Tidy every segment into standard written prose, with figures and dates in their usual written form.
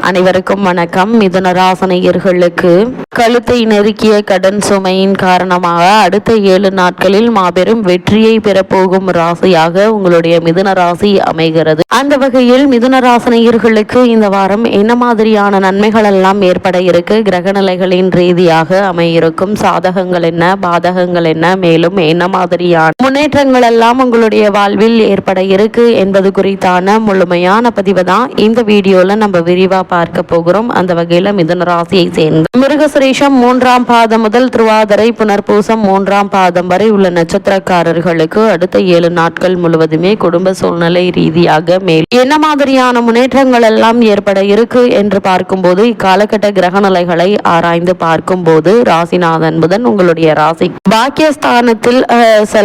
அனைவருக்கும் வணக்கம். மிதுன ராசினியர்களுக்கு கழுத்தை நெருக்கிய கடன் சுமையின் காரணமாக அடுத்த 7 நாட்களில் மாபெரும் வெற்றியை பெறப்போகும் ராசியாக உங்களுடைய மிதுன ராசி அமைகிறது. அந்த வகையில் மிதுன ராசினியர்களுக்கு இந்த வாரம் என்ன மாதிரியான நன்மைகள் எல்லாம் ஏற்பட இருக்கு, கிரக நிலைகளின் ரீதியாக அமையிருக்கும் சாதகங்கள் என்ன, பாதகங்கள் என்ன, மேலும் என்ன மாதிரியான முன்னேற்றங்கள் எல்லாம் உங்களுடைய வாழ்வில் ஏற்பட இருக்கு என்பது குறித்தான முழுமையான பதிவு தான் இந்த வீடியோல நம்ம விரிவா பார்க்க போகிறோம். அந்த வகையில மிதுன ராசியை சேர்ந்த மிருகசுரேஷம் 3ஆம் பாதம் முதல் திருவாதிரை புனர்பூசம் 3ஆம் பாதம் வரை உள்ள நட்சத்திரக்காரர்களுக்கு அடுத்த 7 நாட்கள் முழுவதுமே குடும்ப சூழ்நிலை ரீதியாக மேல் என்ன மாதிரியான முன்னேற்றங்கள் எல்லாம் ஏற்பட இருக்கு என்று பார்க்கும்போது இக்காலகட்ட கிரக நிலைகளை ஆராய்ந்து பார்க்கும்போது ராசிநாதன் புதன் உங்களுடைய ராசி பாக்கியஸ்தானத்தில்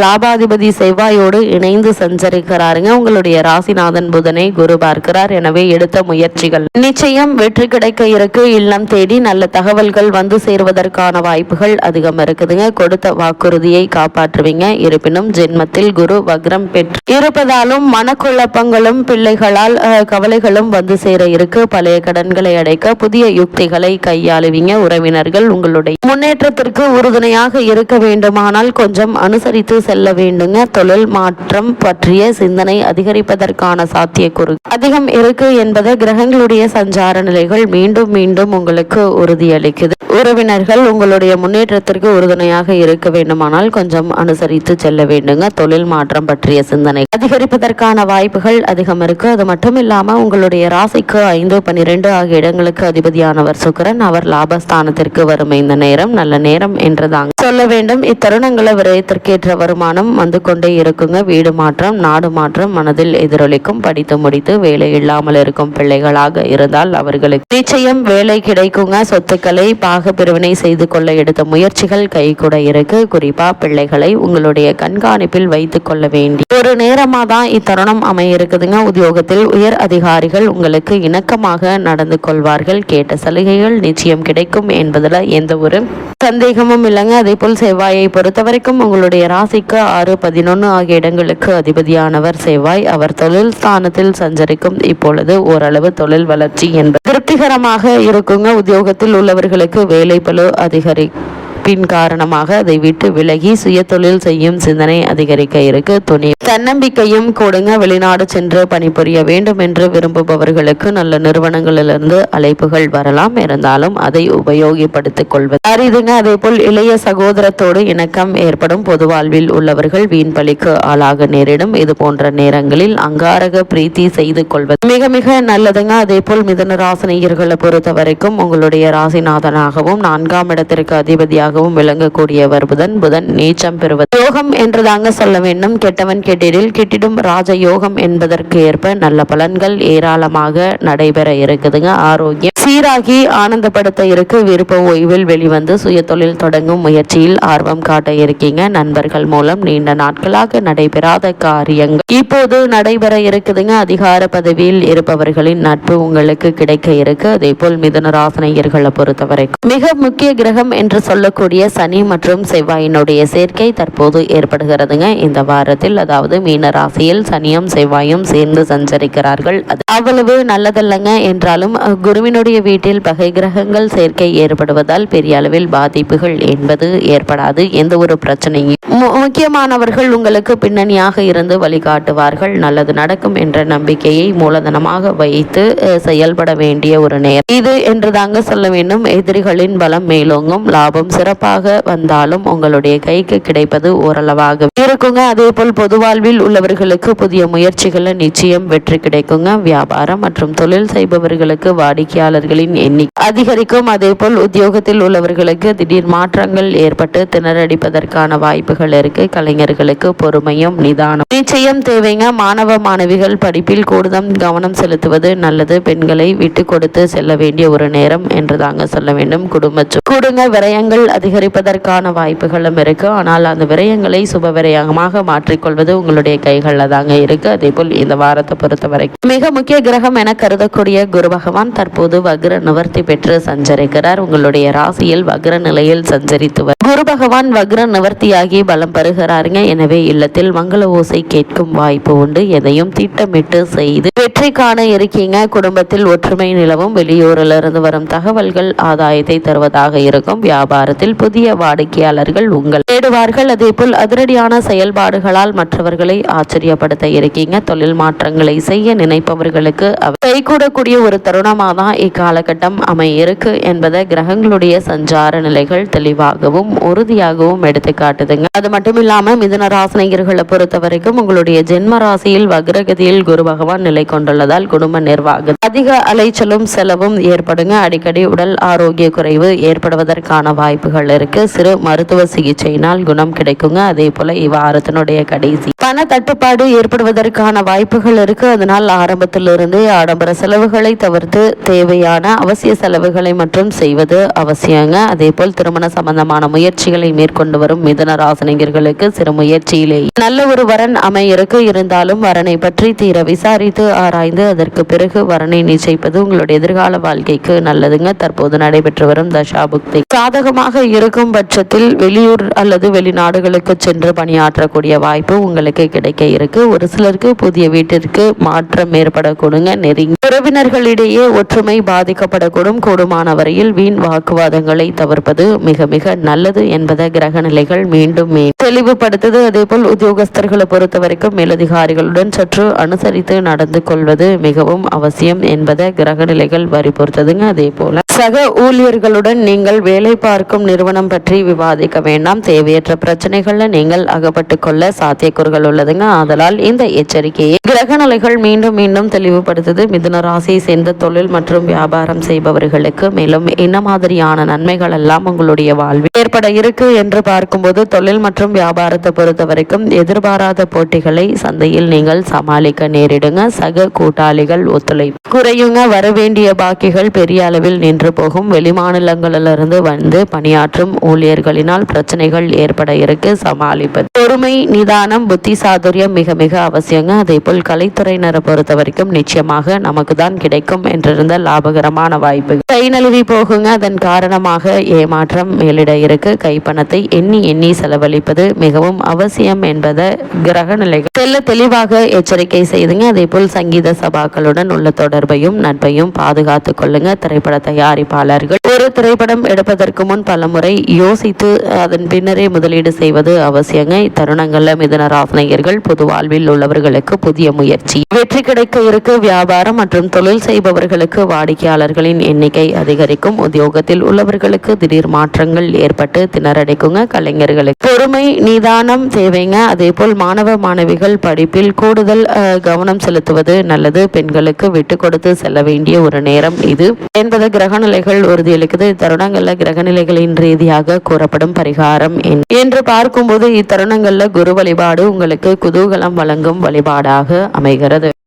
லாபாதிபதி செவ்வாயோடு இணைந்து சஞ்சரிக்கிறாருங்க. உங்களுடைய ராசிநாதன் புதனை குரு பார்க்கிறார். எனவே எடுத்த முயற்சிகள் நிச்சயம் வெற்றி கிடைக்க இருக்கு. இல்லம் தேடி நல்ல தகவல்கள் வந்து சேர்வதற்கான வாய்ப்புகள் அதிகம் இருக்குதுங்க. கொடுத்த வாக்குறுதியை காப்பாற்றுவீங்க. இருப்பினும் ஜென்மத்தில் குரு வக்ரம் பெற்று இருப்பதாலும் மனக்குழப்பங்களும் பிள்ளைகளால் கவலைகளும் வந்து சேர இருக்கு. பழைய கடன்களை அடைக்க புதிய யுக்திகளை கையாளுவீங்க. உறவினர்கள் உங்களுடைய முன்னேற்றத்திற்கு உறுதுணையாக இருக்க வேண்டுமானால் கொஞ்சம் அனுசரித்து செல்ல வேண்டுங்க. தொழில் மாற்றம் பற்றிய சிந்தனை அதிகரிப்பதற்கான சாத்தியக்கூறு அதிகம் இருக்கு என்பதை கிரகங்களுடைய சஞ்சார நிலைகள் மீண்டும் மீண்டும் உங்களுக்கு உறுதியளிக்குது. உறவினர்கள் உங்களுடைய முன்னேற்றத்திற்கு உறுதுணையாக இருக்க வேண்டுமானால் கொஞ்சம் அனுசரித்து செல்ல வேண்டுங்க. தொழில் மாற்றம் பற்றிய சிந்தனை அதிகரிப்பதற்கான வாய்ப்புகள் அதிகம் இருக்கு. அது மட்டும் இல்லாம உங்களுடைய ராசிக்கு 5, 12 ஆகிய இடங்களுக்கு அதிபதியானவர் சுக்கிரன். அவர் லாபஸ்தானத்திற்கு வரும் இந்த நேரம் நல்ல நேரம் என்றுதாங்க சொல்ல வேண்டும். இத்தருணங்களை விரயத்திற்கேற்ற வருமானம் வந்து கொண்டே இருக்குங்க. வீடு மாற்றம், நாடு மாற்றம் மனதில் எதிரொலிக்கும். படித்து முடித்து வேலை இல்லாமல் இருக்கும் பிள்ளைகளாக இருந்தால் அவர்களுக்கு நிச்சயம் வேலை கிடைக்குங்க. சொத்துக்களை பாக பிரிவினை செய்து கொள்ள எடுத்த முயற்சிகள் கை கூட இருக்கு. குறிப்பா பிள்ளைகளை உங்களுடைய கண்காணிப்பில் வைத்துக் கொள்ள வேண்டிய ஒரு நேரமா தான் இத்தருணம் அமைய இருக்குதுங்க. உத்தியோகத்தில் உயர் அதிகாரிகள் உங்களுக்கு இணக்கமாக நடந்து கொள்வார்கள். கேட்ட சலுகைகள் நிச்சயம் கிடைக்கும் என்பதுல எந்த ஒரு சந்தேகமும் இல்லைங்க. அதே போல் செவ்வாயை பொறுத்த வரைக்கும் உங்களுடைய ராசிக்கு 6, 11 ஆகிய இடங்களுக்கு அதிபதியானவர் செவ்வாய். அவர் தொழில் ஸ்தானத்தில் சஞ்சரிக்கும். இப்பொழுது ஓரளவு தொழில் வளர்ச்சி என்பது திருப்திகரமாக இருக்குங்க. உத்தியோகத்தில் உள்ளவர்களுக்கு வேலை பளு அதிகரிப்பின் காரணமாக அதை விட்டு விலகி சுய தொழில் செய்யும் சிந்தனை அதிகரிக்க இருக்கு. துணி தன்னம்பிக்கையும் கொடுங்க. வெளிநாடு சென்று பணிபுரிய வேண்டும் என்று விரும்புபவர்களுக்கு நல்ல நிறுவனங்களிலிருந்து அழைப்புகள் வரலாம். இருந்தாலும் அதை உபயோகப்படுத்திக் கொள்வது அரிதுங்க. அதே போல் இளைய சகோதரத்தோடு இணக்கம் ஏற்படும். பொது வாழ்வில் உள்ளவர்கள் வீண் பலிக்கு ஆளாக நேரிடும். இது போன்ற நேரங்களில் அங்காரக பிரீத்தி செய்து கொள்வது மிக மிக நல்லதுங்க. அதே போல் மிதுன ராசினியர்களை பொறுத்த வரைக்கும் உங்களுடைய ராசிநாதனாகவும் 4ஆம் இடத்திற்கு அதிபதியாகவும் விளங்கக்கூடியவர் புதன். புதன் நீச்சம் பெறுவது யோகம் என்றுதாங்க சொல்ல வேண்டும். கெட்டவன் கெட்டிடில் கிட்டிடும் ராஜ யோகம் என்பதற்கு ஏற்ப நல்ல பலன்கள் ஏராளமாக நடைபெற இருக்குதுங்க. ஆரோக்கியம் சீராகி ஆனந்தப்படுத்த இருக்கு. விருப்ப ஓய்வில் வெளிவந்து சுய தொழில் தொடங்கும் முயற்சியில் ஆர்வம் காட்ட இருக்கீங்க. நண்பர்கள் மூலம் நீண்ட நாட்களாக நடைபெறாத காரியங்கள் இப்போது நடைபெற இருக்குதுங்க. அதிகார பதவியில் இருப்பவர்களின் நட்பு உங்களுக்கு கிடைக்க இருக்கு. அதே போல் மிதுன ராசினியர்களை பொறுத்தவரைக்கும் மிக முக்கிய கிரகம் என்று சொல்லக்கூடிய சனி மற்றும் செவ்வாயினுடைய சேர்க்கை தற்போது ஏற்படுகிறதுங்க. இந்த வாரத்தில் அதாவது மீன ராசியில் சனியும் செவ்வாயும் சேர்ந்து சஞ்சரிக்கிறார்கள். அது அவ்வளவு நல்லதல்லங்க. என்றாலும் குருவினுடைய வீட்டில் பகை கிரகங்கள் சேர்க்கை ஏற்படுவதால் பெரிய அளவில் பாதிப்புகள் என்பது ஏற்படாது. எந்த ஒரு பிரச்சனையும் முக்கியமானவர்கள் உங்களுக்கு பின்னணியாக இருந்து வழிகாட்டுவார்கள். நல்லது நடக்கும் என்ற நம்பிக்கையை மூலதனமாக வைத்து செயல்பட வேண்டிய ஒரு நேரம் இது என்றுதாங்க சொல்ல வேண்டும். எதிரிகளின் பலம் மேலோங்கும். லாபம் சிறப்பாக வந்தாலும் உங்களுடைய கைக்கு கிடைப்பது ஓரளவாக இருக்குங்க. அதே போல் பொது வாழ்வில் உள்ளவர்களுக்கு புதிய முயற்சிகளை நிச்சயம் வெற்றி கிடைக்குங்க. வியாபாரம் மற்றும் தொழில் செய்பவர்களுக்கு வாடிக்கையாளர்களின் எண்ணிக்கை அதிகரிக்கும். அதே போல் உத்தியோகத்தில் உள்ளவர்களுக்கு திடீர் மாற்றங்கள் ஏற்பட்டு திணறடிப்பதற்கான வாய்ப்புகள் இருக்கு. கலைஞர்களுக்கு பொறுமையும் நிதானம் நிச்சயம் தேவைங்க. மாணவ மாணவிகள் படிப்பில் கூடுதல் கவனம் செலுத்துவது நல்லது. பெண்களை விட்டு கொடுத்து செல்ல வேண்டிய ஒரு நேரம் என்றுதாங்க சொல்ல வேண்டும். குடும்ப விரயங்கள் அதிகரிப்பதற்கான வாய்ப்புகளும் இருக்கு. ஆனால் அந்த விரயங்களை சுப விரயமாக மாற்றிக்கொள்வது உங்களுடைய கைகளில் தாங்க இருக்கு. அதே போல் இந்த வாரத்தை பொறுத்தவரை மிக முக்கிய கிரகம் என கருதக்கூடிய குரு பகவான் தற்போது வக்ர நிவர்த்தி பெற்று சஞ்சரிக்கிறார். உங்களுடைய ராசியில் வக்ர நிலையில் சஞ்சரித்து குரு பகவான் வக்ர நிவர்த்தியாகி பலம் பெறுகிறாருங்க. எனவே இல்லத்தில் மங்கள ஓசை கேட்கும் வாய்ப்பு உண்டு. எதையும் திட்டமிட்டு செய்து வெற்றி காண இருக்கீங்க. குடும்பத்தில் ஒற்றுமை நிலவும். வெளியூரிலிருந்து வரும் தகவல்கள் ஆதாயத்தை தருவதாக இருக்கும். வியாபாரத்தில் புதிய வாடிக்கையாளர்கள் உங்கள் தேடுவார்கள். அதேபோல் அதிரடியான செயல்பாடுகளால் மற்றவர்களை ஆச்சரியப்படுத்த இருக்கீங்க. தொழில் மாற்றங்களை செய்ய நினைப்பவர்களுக்கு கைகூடக்கூடிய ஒரு தருணமாக தான் இக்காலகட்டம் அமையிருக்கு என்பதை கிரகங்களுடைய சஞ்சார நிலைகள் தெளிவாகவும் உறுதியாகவும் எடுத்து காட்டுதுங்க. அது மட்டும் இல்லாம மிதுன ராசினியர்களை பொறுத்த வரைக்கும் உங்களுடைய ஜென்ம ராசியில் வக்ரகதியில் குரு பகவான் நிலை கொண்டுள்ளதால் குடும்ப நிர்வாகம் அதிக அலைச்சலும் செலவும் ஏற்படுங்க. அடிக்கடி உடல் ஆரோக்கிய குறைவு ஏற்படுவதற்கான வாய்ப்புகள் இருக்கு. சிறு மருத்துவ சிகிச்சையினால் குணம் கிடைக்குங்க. அதே போல இவ்வாரத்தினுடைய கடைசி பண தட்டுப்பாடு ஏற்படுவதற்கான வாய்ப்புகள் இருக்கு. அதனால் ஆரம்பத்திலிருந்தே ஆடம்பர செலவுகளை தவிர்த்து தேவையான அவசிய செலவுகளை மற்றும் செய்வது அவசியங்க. அதே போல் திருமண சம்பந்தமான முயற்சிகளை மேற்கொண்டு வரும் மிதுன ராசினியர்களுக்கு சிறு முயற்சியிலேயே நல்ல ஒரு வரன் அமையிருக்கு. இருந்தாலும் வரனை பற்றி தீர விசாரித்து ஆராய்ந்து அதற்கு பிறகு வரனை நிச்சயிப்பது உங்களுடைய எதிர்கால வாழ்க்கைக்கு நல்லதுங்க. தற்போது நடைபெற்று வரும் தசாபுக்தி சாதகமாக இருக்கும் பட்சத்தில் வெளியூர் அல்லது வெளிநாடுகளுக்கு சென்று பணியாற்றக்கூடிய வாய்ப்பு உங்களுக்கு கிடைக்க இருக்கு. ஒரு சிலருக்கு புதிய வீட்டிற்கு மாற்றம் ஏற்படக்கூடுங்க. நெருங்கி உறவினர்களிடையே ஒற்றுமை பாதிக்கப்படக்கூடும். கூடுமான வரையில் வீண் வாக்குவாதங்களை தவிர்ப்பது மிக மிக நல்லது என்பதை கிரக நிலைகள் மீண்டும் தெளிவுபடுத்துது. அதேபோல் உத்தியோகஸ்தர்களை பொறுத்த வரைக்கும் மேலதிகாரிகளுடன் சற்று அனுசரித்து நடந்து கொள்வது மிகவும் அவசியம் என்பதை கிரக நிலைகள் வலியுறுத்துதுங்க. அதே போல சக ஊழியர்களுடன் நீங்கள் வேலை பார்க்கும் நிறுவனம் பற்றி விவாதிக்க வேண்டாம். தேவையற்ற பிரச்சனைகள்ல நீங்கள் அகப்பட்டு கொள்ள சாத்தியக்கூறுகள் உள்ளதுங்க. ஆதலால் இந்த எச்சரிக்கையை கிரக நிலைகள் மீண்டும் மீண்டும் தெளிவுபடுத்துது. மிதுன ராசியை சேர்ந்த தொழில் மற்றும் வியாபாரம் செய்பவர்களுக்கு மேலும் என்ன மாதிரியான நன்மைகள் எல்லாம் உங்களுடைய வாழ்வில் ஏற்பட இருக்கு என்று பார்க்கும்போது தொழில் மற்றும் வியாபாரத்தை பொறுத்த வரைக்கும் எதிர்பாராத போட்டிகளை சந்தையில் நீங்கள் சமாளிக்க நேரிடுங்க. சக கூட்டாளிகள் ஒத்துழைப்பு குறையுங்க. வரவேண்டிய பாக்கிகள் பெரிய அளவில் நின்று போகும். வெளிமாநிலங்களிலிருந்து வந்து பணியாற்றும் ஊழியர்களினால் பிரச்சனைகள் ஏற்பட இருக்கு. சமாளிப்பது பொறுமை, நிதானம், புத்தி சாதுரியம் மிக மிக அவசியங்க. அதே போல் கலைத்துறையினரை பொறுத்த வரைக்கும் நிச்சயமாக நமக்கு தான் கிடைக்கும் என்றிருந்த லாபகரமான வாய்ப்புகள் கை நழுவி போகுங்க. அதன் காரணமாக ஏமாற்றம் மேலிட இருக்கு. கைப்பணத்தை எண்ணி எண்ணி செலவழிப்பது மிகவும் அவசியம் என்பதை கிரக நிலைகள் தெளிவாக எச்சரிக்கை செய்துங்க. அதே போல் சங்கீத சபாக்களுடன் உள்ள தொடர்பையும் நட்பையும் பாதுகாத்து கொள்ளுங்க. திரைப்பட தயாரிப்பாளர்கள் ஒரு திரைப்படம் எடுப்பதற்கு முன் பல முறை யோசித்து அதன் பின்னரே முதலீடு செய்வது அவசியங்க. இத்தருணங்கள்ல மிதுன ராசினியர்கள் பொது வாழ்வில் உள்ளவர்களுக்கு புதிய முயற்சி வெற்றி கிடைக்க இருக்கு. வியாபாரம் மற்றும் தொழில் செய்பவர்களுக்கு வாடிக்கையாளர்களின் எண்ணிக்கை அதிகரிக்கும். உத்தியோகத்தில் உள்ளவர்களுக்கு திடீர் மாற்றங்கள் ஏற்பட்டு திணறடிக்குங்க. கலைஞர்களுக்கு பொறுமை, நிதானம் தேவைங்க. அதே போல் மாணவ மாணவிகள் படிப்பில் கூடுதல் கவனம் செலுத்துவது நல்லது. பெண்களுக்கு விட்டு கொடுத்து செல்ல வேண்டிய ஒரு நேரம் இது என்பது கிரகநிலைகள் உறுதியளிக்குது. இத்தருணங்கள்ல கிரகநிலைகளின் ரீதியாக கூறப்படும் பரிகாரம் என்று பார்க்கும்போது இத்தருணங்கள்ல குரு வழிபாடு உங்களுக்கு குதூகலம் வழங்கும் வழிபாடாக அமைகிறது.